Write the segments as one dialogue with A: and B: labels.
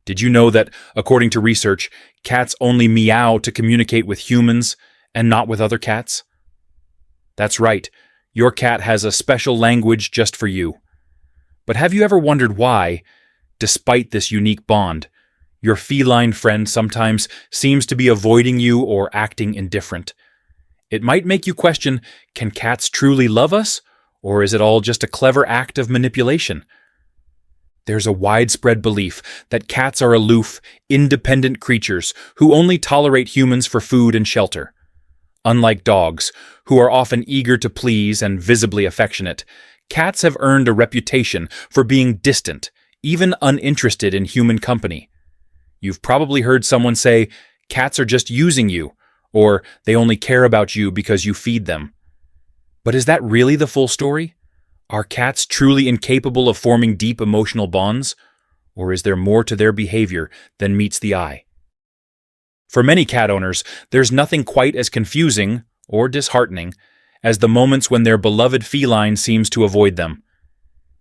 A: Did you know that, according to research, cats only meow to communicate with humans and not with other cats? That's right, your cat has a special language just for you. But have you ever wondered why, despite this unique bond, your feline friend sometimes seems to be avoiding you or acting indifferent? It might make you question, can cats truly love us, or is it all just a clever act of manipulation? There's a widespread belief that cats are aloof, independent creatures who only tolerate humans for food and shelter. Unlike dogs, who are often eager to please and visibly affectionate, cats have earned a reputation for being distant, even uninterested in human company. You've probably heard someone say, cats are just using you, or they only care about you because you feed them. But is that really the full story? Are cats truly incapable of forming deep emotional bonds, or is there more to their behavior than meets the eye? For many cat owners, there's nothing quite as confusing or disheartening as the moments when their beloved feline seems to avoid them.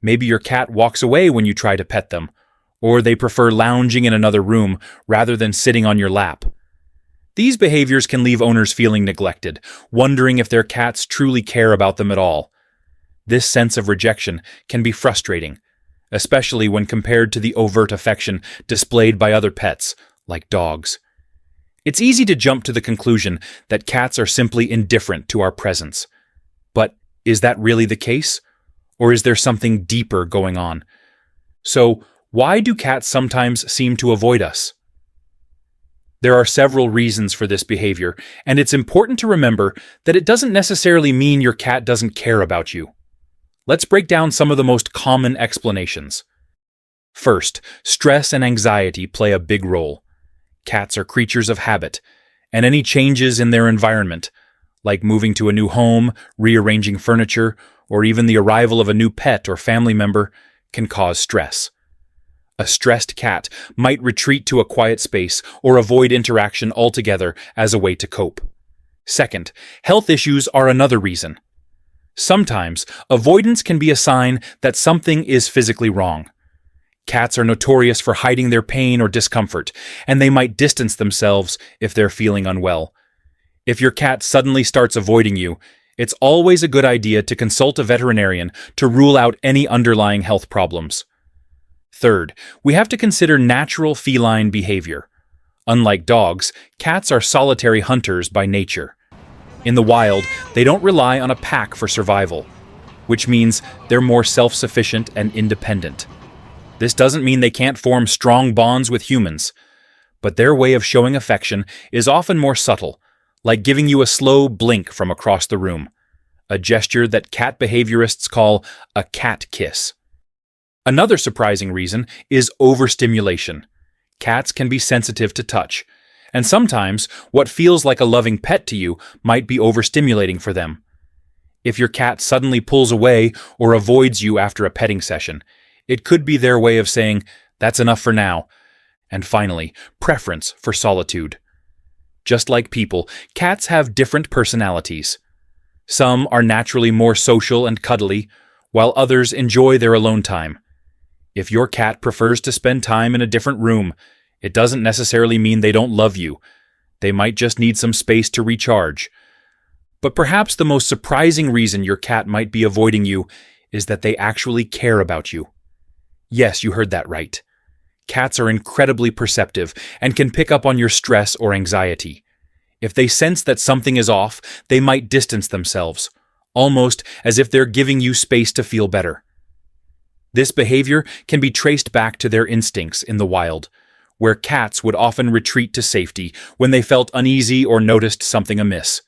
A: Maybe your cat walks away when you try to pet them, or they prefer lounging in another room rather than sitting on your lap. These behaviors can leave owners feeling neglected, wondering if their cats truly care about them at all. This sense of rejection can be frustrating, especially when compared to the overt affection displayed by other pets, like dogs. It's easy to jump to the conclusion that cats are simply indifferent to our presence. But is that really the case? Or is there something deeper going on? So, why do cats sometimes seem to avoid us? There are several reasons for this behavior, and it's important to remember that it doesn't necessarily mean your cat doesn't care about you. Let's break down some of the most common explanations. First, stress and anxiety play a big role. Cats are creatures of habit, and any changes in their environment, like moving to a new home, rearranging furniture, or even the arrival of a new pet or family member, can cause stress. A stressed cat might retreat to a quiet space or avoid interaction altogether as a way to cope. Second, health issues are another reason. Sometimes, avoidance can be a sign that something is physically wrong. Cats are notorious for hiding their pain or discomfort, and they might distance themselves if they're feeling unwell. If your cat suddenly starts avoiding you, it's always a good idea to consult a veterinarian to rule out any underlying health problems. Third, we have to consider natural feline behavior. Unlike dogs, cats are solitary hunters by nature. In the wild, they don't rely on a pack for survival, which means they're more self-sufficient and independent. This doesn't mean they can't form strong bonds with humans, but their way of showing affection is often more subtle, like giving you a slow blink from across the room, a gesture that cat behaviorists call a cat kiss. Another surprising reason is overstimulation. Cats can be sensitive to touch, and sometimes what feels like a loving pet to you might be overstimulating for them. If your cat suddenly pulls away or avoids you after a petting session, it could be their way of saying, "That's enough for now." And finally, preference for solitude. Just like people, cats have different personalities. Some are naturally more social and cuddly, while others enjoy their alone time. If your cat prefers to spend time in a different room, it doesn't necessarily mean they don't love you. They might just need some space to recharge. But perhaps the most surprising reason your cat might be avoiding you is that they actually care about you. Yes, you heard that right. Cats are incredibly perceptive and can pick up on your stress or anxiety. If they sense that something is off, they might distance themselves, almost as if they're giving you space to feel better. This behavior can be traced back to their instincts in the wild, where cats would often retreat to safety when they felt uneasy or noticed something amiss.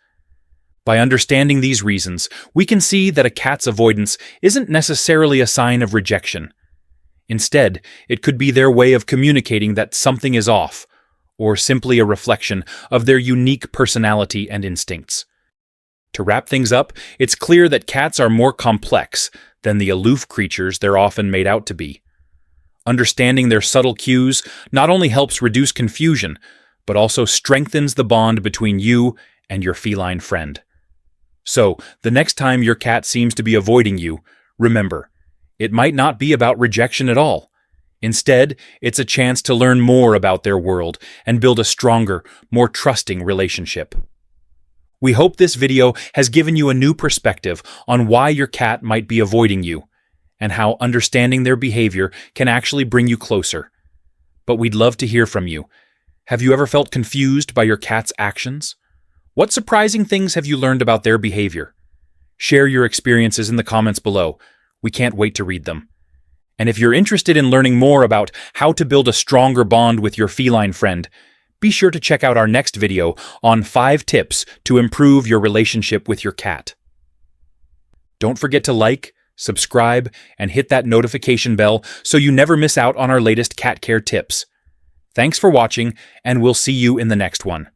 A: By understanding these reasons, we can see that a cat's avoidance isn't necessarily a sign of rejection. Instead, it could be their way of communicating that something is off, or simply a reflection of their unique personality and instincts. To wrap things up, it's clear that cats are more complex than the aloof creatures they're often made out to be. Understanding their subtle cues not only helps reduce confusion, but also strengthens the bond between you and your feline friend. So, the next time your cat seems to be avoiding you, remember, it might not be about rejection at all. Instead, it's a chance to learn more about their world and build a stronger, more trusting relationship. We hope this video has given you a new perspective on why your cat might be avoiding you, and how understanding their behavior can actually bring you closer. But we'd love to hear from you. Have you ever felt confused by your cat's actions? What surprising things have you learned about their behavior? Share your experiences in the comments below. We can't wait to read them. And if you're interested in learning more about how to build a stronger bond with your feline friend, be sure to check out our next video on 5 tips to improve your relationship with your cat. Don't forget to like, subscribe, and hit that notification bell so you never miss out on our latest cat care tips. Thanks for watching, and we'll see you in the next one.